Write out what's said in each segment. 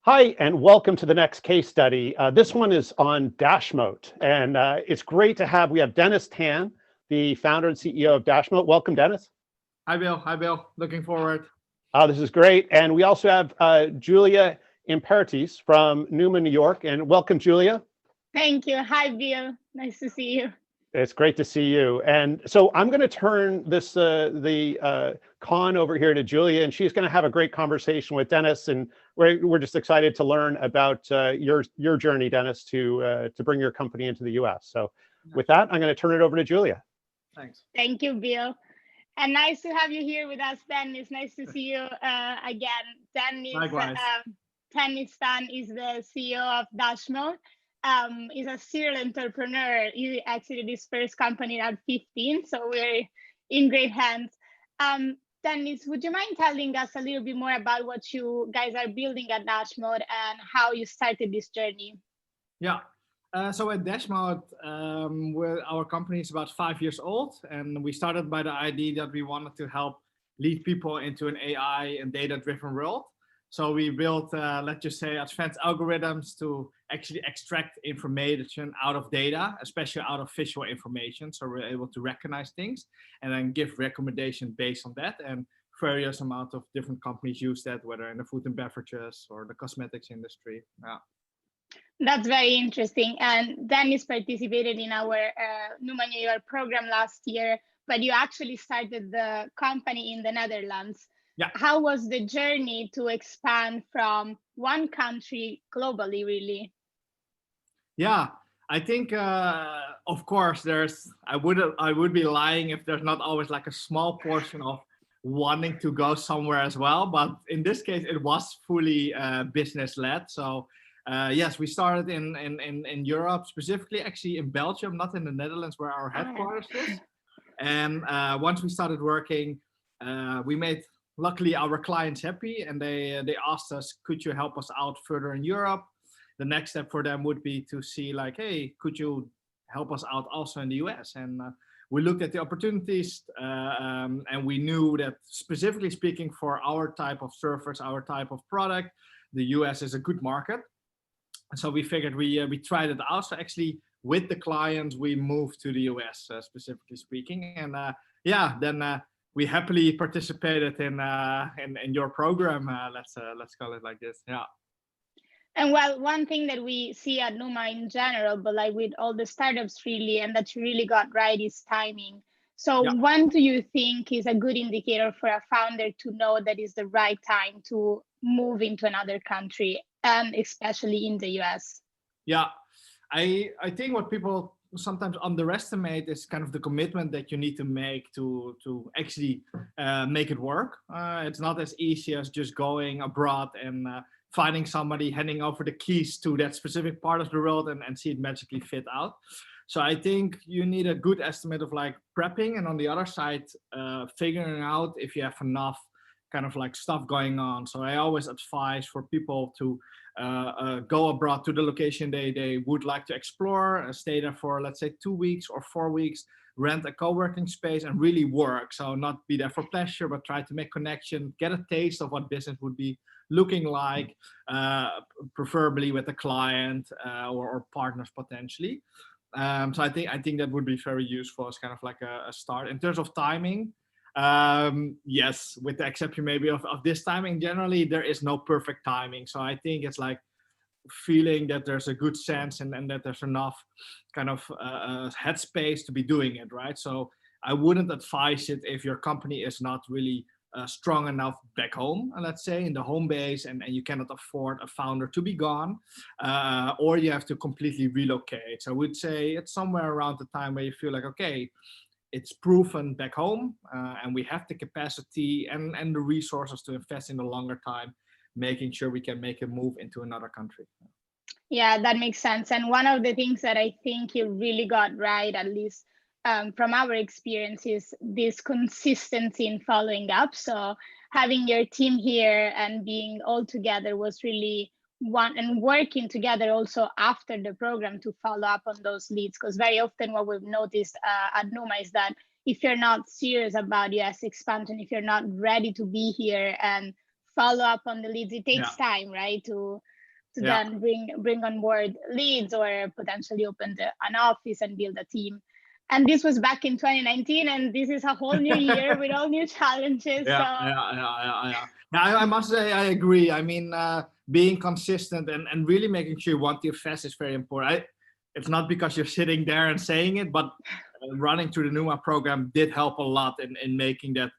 Hi, and welcome to the next case study. This one is on Dashmote, and it's great to have, we have Dennis Tan, the founder and CEO of Dashmote. Welcome, Dennis. Hi, Bill. Hi, Bill. Looking forward. This is great. And we also have Julia Imperatis from Newman, New York, and welcome, Julia. Thank you. Hi, Bill. Nice to see you. It's great to see you. And so I'm going to turn this con over here to Julia, and she's going to have a great conversation with Dennis. And we're just excited to learn about your journey, Dennis, to bring your company into the U.S. So with that, I'm going to turn it over to Julia. Thanks. Thank you, Bill. And nice to have you here with us, Dennis. Nice to see you again. Dennis Tan is the CEO of Dashmote. Is a serial entrepreneur. He exited his first company at 15, so we're in great hands. Dennis, would you mind telling us a little bit more about what you guys are building at Dashmote and how you started this journey? Yeah. So at Dashmote, our company is about 5 years old, and we started by the idea that we wanted to help lead people into an AI and data-driven world. So we built, let's just say, advanced algorithms to actually extract information out of data, especially out of visual information. So we're able to recognize things and then give recommendations based on that. And various amount of different companies use that, whether in the food and beverages or the cosmetics industry. Yeah. That's very interesting. And Dennis participated in our Newman, New York program last year, but you actually started the company in the Netherlands. Yeah. How was the journey to expand from one country globally, really? Yeah, I think, of course, I would be lying if there's not always like a small portion of wanting to go somewhere as well. But in this case, it was fully business led. So yes, we started in Europe, specifically actually in Belgium, not in the Netherlands where our headquarters is. And once we started working, we made luckily our clients happy, and they asked us, could you help us out further in Europe? The next step for them would be to see like, hey, could you help us out also in the US? And we looked at the opportunities, and we knew that specifically speaking for our type of service, our type of product, the US is a good market. So we figured we tried it out. So actually with the clients, we moved to the US, specifically speaking. And yeah, then we happily participated in your program. Let's call it like this. Yeah. And well, one thing that we see at Numa in general, but like with all the startups really, and that you really got right, is timing. So Yeah. When do you think is a good indicator for a founder to know that is the right time to move into another country, and especially in the US? Yeah, I think what people sometimes underestimate is kind of the commitment that you need to make to actually make it work. It's not as easy as just going abroad and finding somebody, handing over the keys to that specific part of the world and see it magically fit out. So I think you need a good estimate of like prepping, and on the other side, figuring out if you have enough kind of like stuff going on. So I always advise for people to go abroad to the location they would like to explore, stay there for, let's say, 2 weeks or 4 weeks, rent a co-working space and really work. So not be there for pleasure, but try to make connection, get a taste of what business would be looking like, preferably with a client or partners potentially. So I think that would be very useful as kind of like a start. In terms of timing, yes, with the exception maybe of this timing, generally there is no perfect timing. So I think it's like feeling that there's a good sense and that there's enough kind of headspace to be doing it, right? So I wouldn't advise it if your company is not really strong enough back home, let's say in the home base, and you cannot afford a founder to be gone, or you have to completely relocate. So I would say it's somewhere around the time where you feel like, okay, it's proven back home, and we have the capacity and the resources to invest in the longer time, making sure we can make a move into another country. Yeah, that makes sense. And one of the things that I think you really got right, at least from our experience, is this consistency in following up. So having your team here and being all together was really one, and working together also after the program to follow up on those leads. Because very often what we've noticed at Numa is that if you're not serious about US expansion, if you're not ready to be here and follow up on the leads, it takes time, right? To to then bring on board leads or potentially open an office and build a team. And this was back in 2019, and this is a whole new year with all new challenges. Yeah. I must say I agree. I mean, being consistent and really making sure you want your fest is very important. It's not because you're sitting there and saying it, but running through the Numa program did help a lot in making that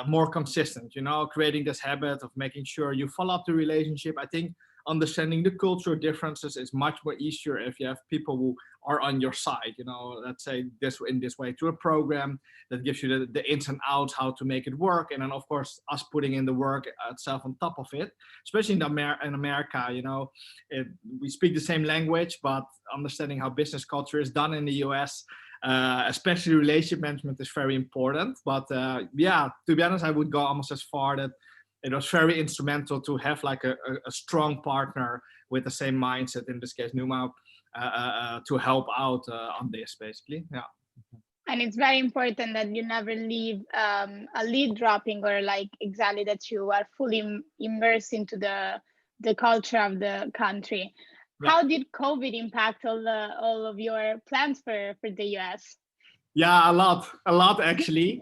more consistent, you know, creating this habit of making sure you follow up the relationship. I think understanding the cultural differences is much more easier if you have people who are on your side, you know, let's say in this way, through a program that gives you the ins and outs, how to make it work. And then of course, us putting in the work itself on top of it, especially in America, you know, we speak the same language, but understanding how business culture is done in the US, especially relationship management, is very important. But yeah, to be honest, I would go almost as far that it was very instrumental to have like a strong partner with the same mindset, in this case Numa, to help out on this, basically. Yeah. And it's very important that you never leave a lead dropping, or like exactly that you are fully immersed into the culture of the country. Yeah. How did COVID impact all of your plans for the US? Yeah, a lot actually.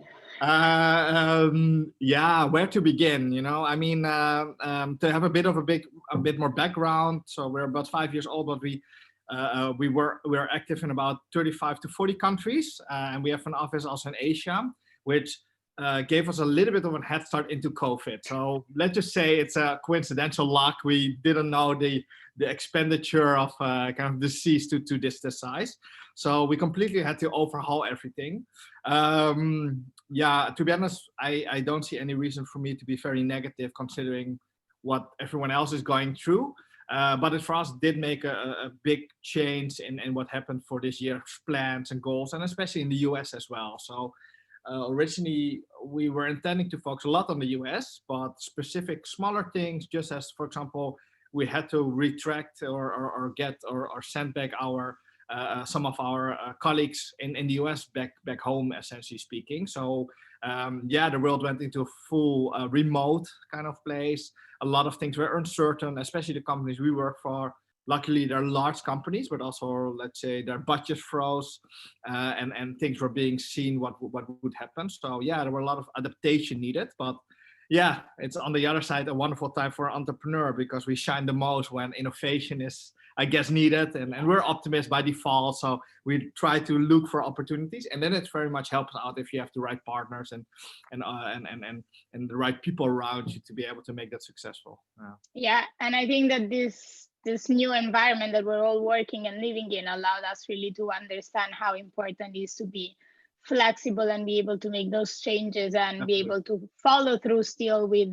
Yeah, where to begin? You know, I mean, to have a bit more background. So we're about 5 years old, but we are active in about 35 to 40 countries, and we have an office also in Asia, which gave us a little bit of a head start into COVID. So let's just say it's a coincidental luck. We didn't know the expenditure of kind of disease to this size. So we completely had to overhaul everything. Yeah, to be honest, I don't see any reason for me to be very negative considering what everyone else is going through. But it for us did make a big change in what happened for this year's plans and goals, and especially in the US as well. So originally we were intending to focus a lot on the US, but specific smaller things, just as, for example, we had to retract or send back some of our colleagues in the US back home, essentially speaking. So yeah, the world went into a full remote kind of place. A lot of things were uncertain, especially the companies we work for. Luckily, they're large companies, but also, let's say, their budgets froze, and things were being seen what would happen. So yeah, there were a lot of adaptation needed, but yeah, it's on the other side a wonderful time for an entrepreneur, because we shine the most when innovation is, I guess, needed, and we're optimists by default. So we try to look for opportunities, and then it very much helps out if you have the right partners and the right people around you to be able to make that successful. Yeah, and I think that this new environment that we're all working and living in allowed us really to understand how important it is to be flexible and be able to make those changes and be able to follow through still with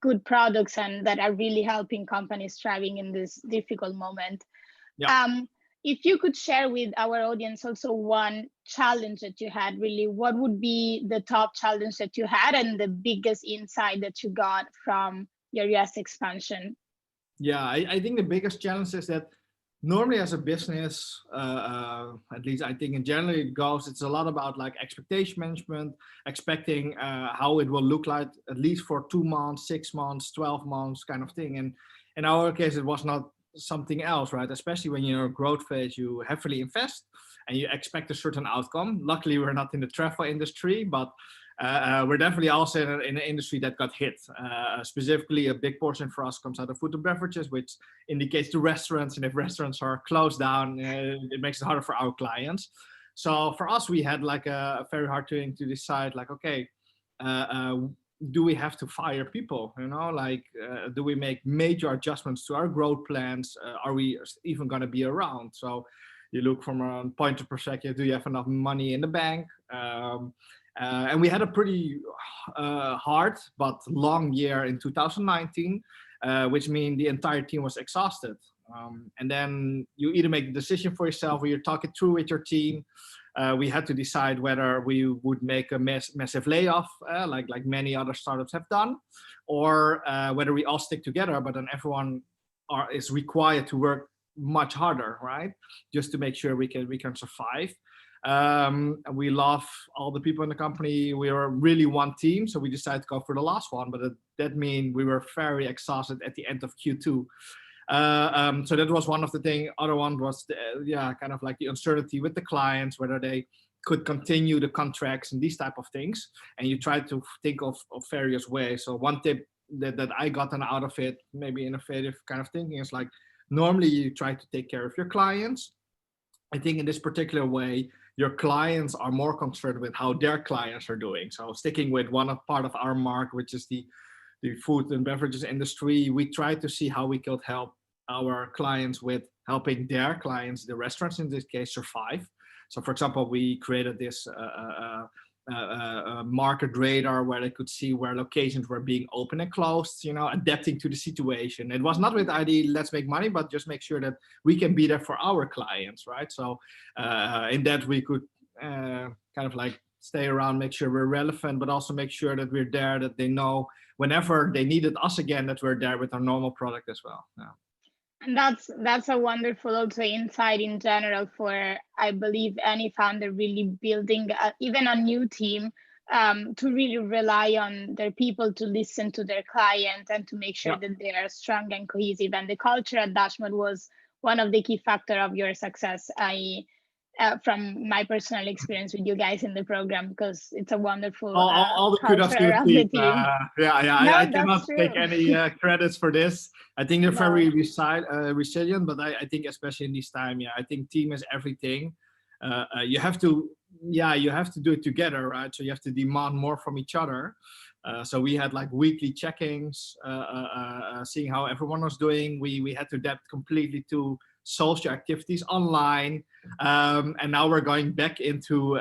good products and that are really helping companies thriving in this difficult moment. Yeah. If you could share with our audience also one challenge that you had, really, what would be the top challenge that you had and the biggest insight that you got from your US expansion? Yeah, I think the biggest challenge is that normally as a business, at least I think in general it goes, it's a lot about like expectation management, expecting how it will look like at least for 2 months, 6 months, 12 months kind of thing. And in our case, it was not something else, right? Especially when you're in a growth phase, you heavily invest and you expect a certain outcome. Luckily, we're not in the travel industry, but we're definitely also in an industry that got hit. Specifically, a big portion for us comes out of food and beverages, which indicates the restaurants. And if restaurants are closed down, it makes it harder for our clients. So for us, we had like a very hard thing to decide, like, okay, do we have to fire people? You know, like, do we make major adjustments to our growth plans? Are we even going to be around? So you look from a point of perspective, do you have enough money in the bank? And we had a pretty hard but long year in 2019, which means the entire team was exhausted. And then you either make the decision for yourself or you talk it through with your team. We had to decide whether we would make a massive layoff, like many other startups have done, or whether we all stick together, but then everyone is required to work much harder, right? Just to make sure we can survive. We love all the people in the company. We were really one team, so we decided to go for the last one, but that means we were very exhausted at the end of Q2. So that was one of the things. Other one was kind of like the uncertainty with the clients, whether they could continue the contracts and these type of things. And you try to think of various ways. So one tip that I gotten out of it, maybe innovative kind of thinking, is like, normally you try to take care of your clients. I think in this particular way, your clients are more concerned with how their clients are doing. So sticking with part of our market, which is the food and beverages industry, we try to see how we could help our clients with helping their clients, the restaurants in this case, survive. So for example, we created this market radar where they could see where locations were being open and closed, adapting to the situation. It was not with ID, let's make money, but just make sure that we can be there for our clients, right? So in that we could kind of like stay around, make sure we're relevant, but also make sure that we're there, that they know whenever they needed us again, that we're there with our normal product as well. Yeah. And that's a wonderful also insight in general for, I believe, any founder really building even a new team, to really rely on their people to listen to their clients and to make sure that they are strong and cohesive. And the culture at Dashmote was one of the key factors of your success. From my personal experience with you guys in the program, because it's a wonderful all the kudos to the team. I cannot take any credits for this. I think they're very resilient, but I think especially in this time, I think team is everything. You have to do it together, right? So you have to demand more from each other. So we had like weekly check-ins, seeing how everyone was doing. We had to adapt completely to social activities online, and now we're going back into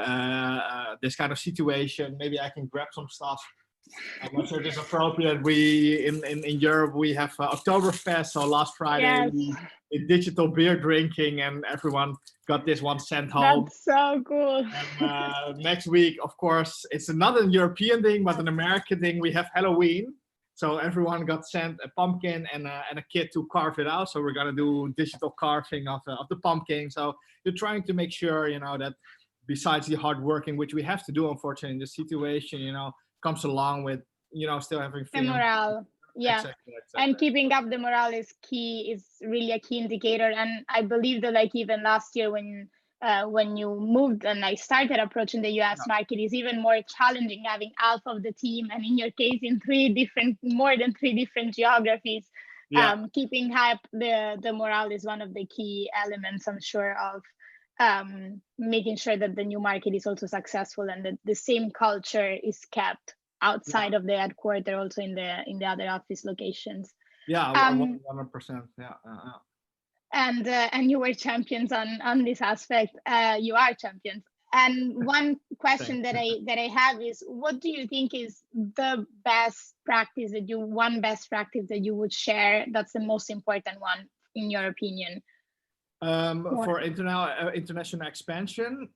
this kind of situation. Maybe I can grab some stuff. I'm not sure it's appropriate. We in Europe we have Oktoberfest, so last Friday we did digital beer drinking, and everyone got this one sent home. That's so cool. And next week, of course, it's not a European thing, but an American thing. We have Halloween. So everyone got sent a pumpkin and a kit to carve it out. So we're gonna do digital carving of the pumpkin. So you're trying to make sure, that besides the hard working, which we have to do, unfortunately, in this situation, comes along with, still having fun. The morale. Yeah. Exactly. And keeping up the morale is key, is really a key indicator. And I believe that like even last year when you moved and I started approaching the US market, is even more challenging having half of the team, and in your case in more than three different geographies. Keeping up the morale is one of the key elements, I'm sure, of making sure that the new market is also successful and that the same culture is kept outside of the headquarters, also in the other office locations. 100%. And you were champions on this aspect. You are champions. And one question that I have is, what do you think is the best practice that you would share? That's the most important one in your opinion. For international expansion,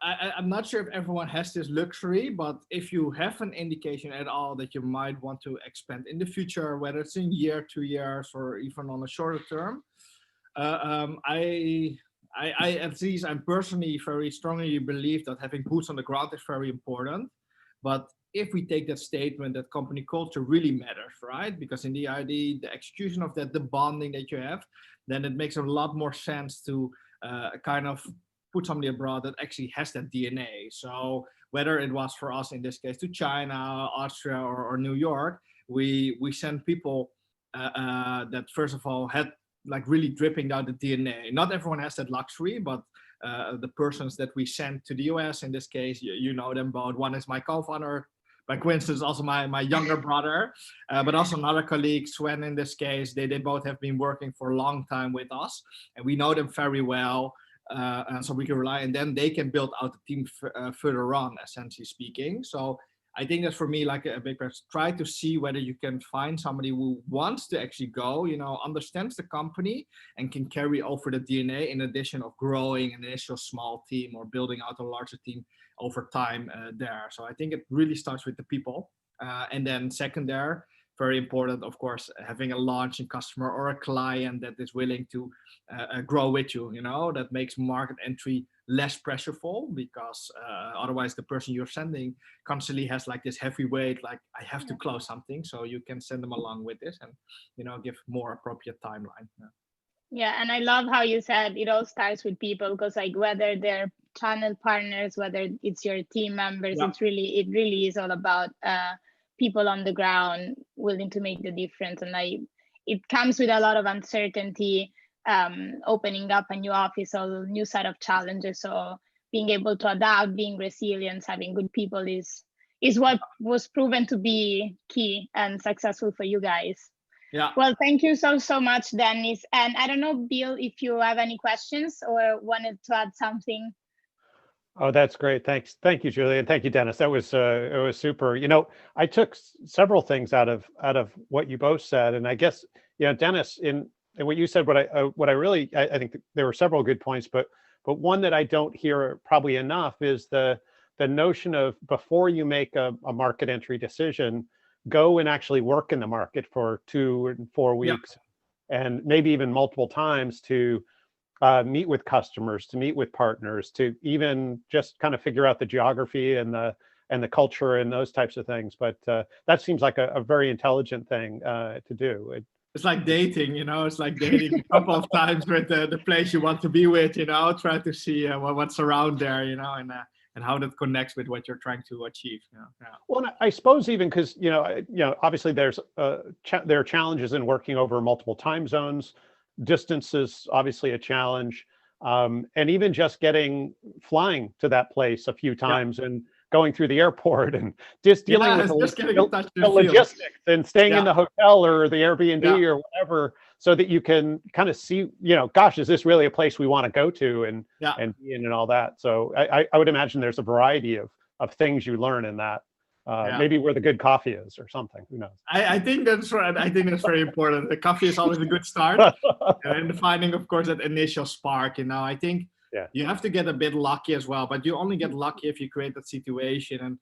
I'm not sure if everyone has this luxury, but if you have an indication at all that you might want to expand in the future, whether it's in 2 years or even on a shorter term, I at least I'm personally very strongly believe that having boots on the ground is very important. But if we take that statement that company culture really matters, right? Because in the ID, the execution of that, the bonding that you have, then it makes a lot more sense to kind of put somebody abroad that actually has that DNA. So whether it was for us in this case to China, Austria, or New York, we sent people that first of all had like really dripping down the DNA. Not everyone has that luxury, but the persons that we sent to the US in this case, you know them both. One is my co-founder, by coincidence also my younger brother, but also another colleague, Sven in this case. They both have been working for a long time with us, and we know them very well. And so we can rely on them. They can build out the team further on, essentially speaking. So I think that's for me like a big person. Try to see whether you can find somebody who wants to actually go, understands the company and can carry over the DNA, in addition of growing an initial small team or building out a larger team over time there. So I think it really starts with the people. And then second there, very important, of course, having a launching customer or a client that is willing to grow with you, that makes market entry less pressureful, because otherwise the person you're sending constantly has like this heavy weight, like I have to close something, so you can send them along with this and, you know, give more appropriate timeline. Yeah, and I love how you said it all starts with people, because like whether they're channel partners, whether it's your team members, Yeah. it really is all about people on the ground willing to make the difference. And it comes with a lot of uncertainty, opening up a new office, a new set of challenges. So being able to adapt, being resilient, having good people is what was proven to be key and successful for you guys. Yeah. Well, thank you so much, Dennis. And I don't know, Bill, if you have any questions or wanted to add something. Oh, that's great. Thanks. Thank you, Julia. And thank you, Dennis. That was it was super. You know, I took several things out of what you both said. And I guess, you know, Dennis, in what you said, what I really, I think there were several good points, but one that I don't hear probably enough is the notion of, before you make a market entry decision, go and actually work in the market for 2 and 4 weeks, and maybe even multiple times, to meet with customers, to meet with partners, to even just kind of figure out the geography and the culture and those types of things. But that seems like a very intelligent thing to do. It's like dating, you know, it's like dating a couple of times with the place you want to be with, you know, try to see what's around there, you know, and how that connects with what you're trying to achieve. You know? Yeah. Well, I suppose even because, you know, obviously there are challenges in working over multiple time zones. Distance is obviously a challenge, and even just flying to that place a few times and going through the airport and just dealing with the logistics and staying in the hotel or the Airbnb or whatever, so that you can kind of see, you know, gosh, is this really a place we want to go to and be in and all that. So I would imagine there's a variety of things you learn in that. Maybe where the good coffee is or something. Who knows? I think that's right. I think that's very important. The coffee is always a good start, and finding, of course, that initial spark. You know, I think you have to get a bit lucky as well, but you only get lucky if you create that situation. And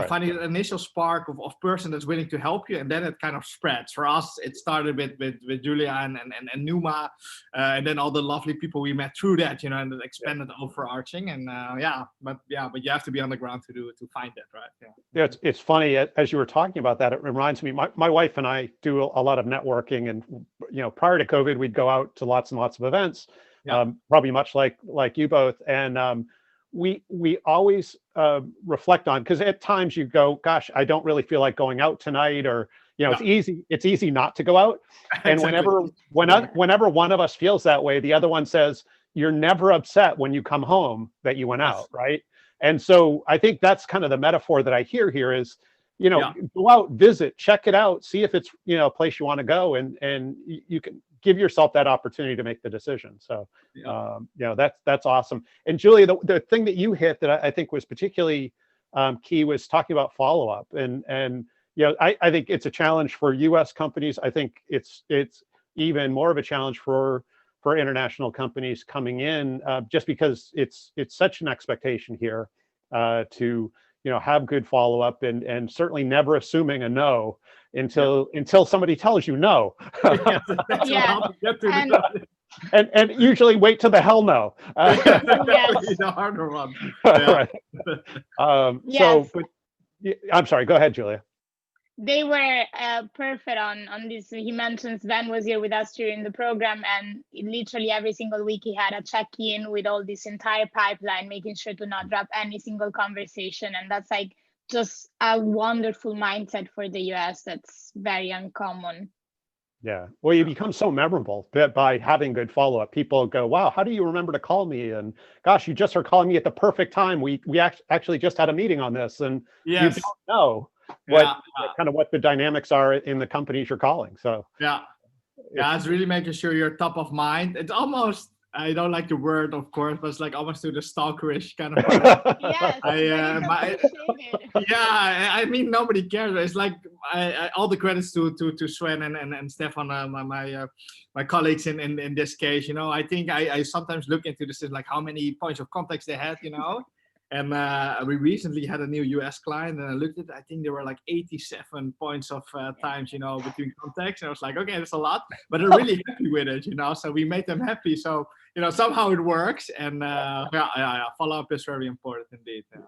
finding an initial spark of person that's willing to help you, and then it kind of spreads. For us, it started with Julia and Numa, and then all the lovely people we met through that, you know, and it expanded overarching. And but you have to be on the ground to find that, right? Yeah, it's funny, as you were talking about that, it reminds me, my wife and I do a lot of networking, and, you know, prior to COVID, we'd go out to lots and lots of events, probably much like you both, and we always reflect on, because at times you go, gosh, I don't really feel like going out tonight, or, you know, it's easy not to go out. And whenever one of us feels that way, the other one says, you're never upset when you come home that you went out, right? And so I think that's kind of the metaphor that I hear here is, you know, go out, visit, check it out, see if it's, you know, a place you want to go, and you can give yourself that opportunity to make the decision. So, you know, that's awesome. And Julia, the thing that you hit that I think was particularly key was talking about follow-up. And you know, I think it's a challenge for U.S. companies. I think it's even more of a challenge for international companies coming in, just because it's such an expectation here to, you know, have good follow-up, and certainly never assuming a no until somebody tells you no. And usually wait till the hell no. The harder one. Right. So, but I'm sorry, go ahead, Julia. They were perfect on this. He mentioned Sven was here with us during the program, and literally every single week he had a check-in with all this entire pipeline, making sure to not drop any single conversation. And that's like just a wonderful mindset for the US that's very uncommon. Yeah, well, you become so memorable by having good follow-up. People go, wow, how do you remember to call me? And gosh, you just are calling me at the perfect time. We actually just had a meeting on this, and you don't know what the dynamics are in the companies you're calling. So it's really making sure you're top of mind. It's almost, I don't like the word, of course, but it's like almost to the stalkerish kind of part. Yes, I mean, nobody cares. It's like all the credits to Sven and Stefan, my colleagues in this case. You know, I think I sometimes look into this, like how many points of contacts they had, you know. And we recently had a new US client, and I looked at it, I think there were like 87 points of times, you know, between contacts. And I was like, okay, that's a lot, but they're really happy with it, you know, so we made them happy. So somehow it works. And follow up is very important indeed. Yeah.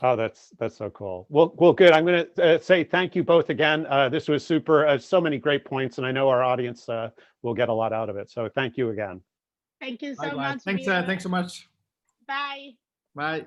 Oh, that's so cool. Well, good. I'm going to say thank you both again. This was super. So many great points, and I know our audience will get a lot out of it. So thank you again. Thank you so Likewise. much. Thanks so much. Bye. Bye.